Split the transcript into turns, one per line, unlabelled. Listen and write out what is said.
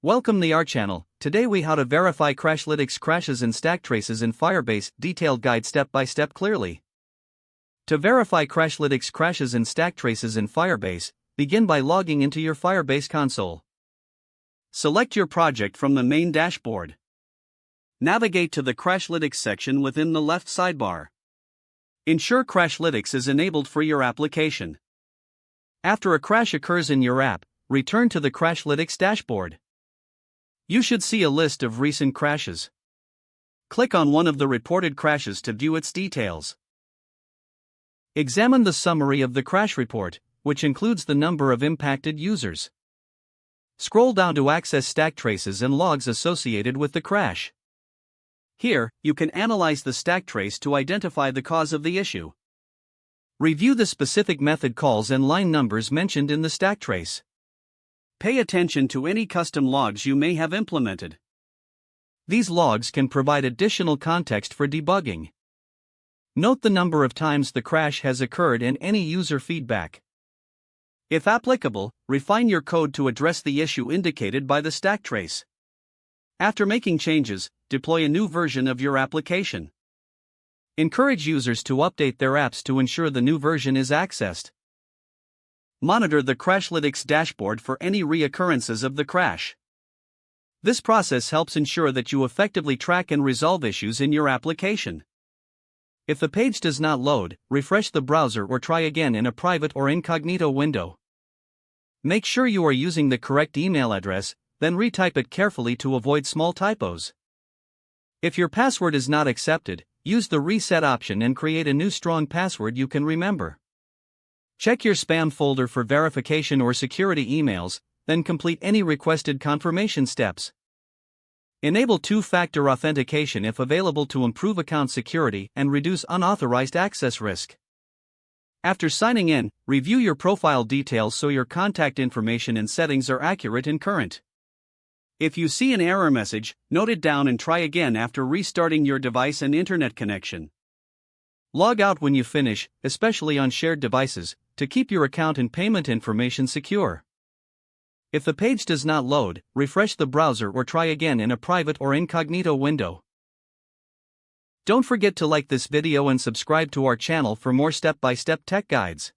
Welcome to our channel. Today we how to verify Crashlytics crashes and stack traces in Firebase, detailed guide step by step clearly. To verify Crashlytics crashes and stack traces in Firebase, begin by logging into your Firebase console. Select your project from the main dashboard. Navigate to the Crashlytics section within the left sidebar. Ensure Crashlytics is enabled for your application. After a crash occurs in your app, return to the Crashlytics dashboard. You should see a list of recent crashes. Click on one of the reported crashes to view its details. Examine the summary of the crash report, which includes the number of impacted users. Scroll down to access stack traces and logs associated with the crash. Here, you can analyze the stack trace to identify the cause of the issue. Review the specific method calls and line numbers mentioned in the stack trace. Pay attention to any custom logs you may have implemented. These logs can provide additional context for debugging. Note the number of times the crash has occurred and any user feedback. If applicable, refine your code to address the issue indicated by the stack trace. After making changes, deploy a new version of your application. Encourage users to update their apps to ensure the new version is accessed. Monitor the Crashlytics dashboard for any reoccurrences of the crash. This process helps ensure that you effectively track and resolve issues in your application. If the page does not load, refresh the browser or try again in a private or incognito window. Make sure you are using the correct email address, then retype it carefully to avoid small typos. If your password is not accepted, use the reset option and create a new strong password you can remember. Check your spam folder for verification or security emails, then complete any requested confirmation steps. Enable two-factor authentication if available to improve account security and reduce unauthorized access risk. After signing in, review your profile details so your contact information and settings are accurate and current. If you see an error message, note it down and try again after restarting your device and internet connection. Log out when you finish, especially on shared devices, to keep your account and payment information secure. If the page does not load, refresh the browser or try again in a private or incognito window. Don't forget to like this video and subscribe to our channel for more step-by-step tech guides.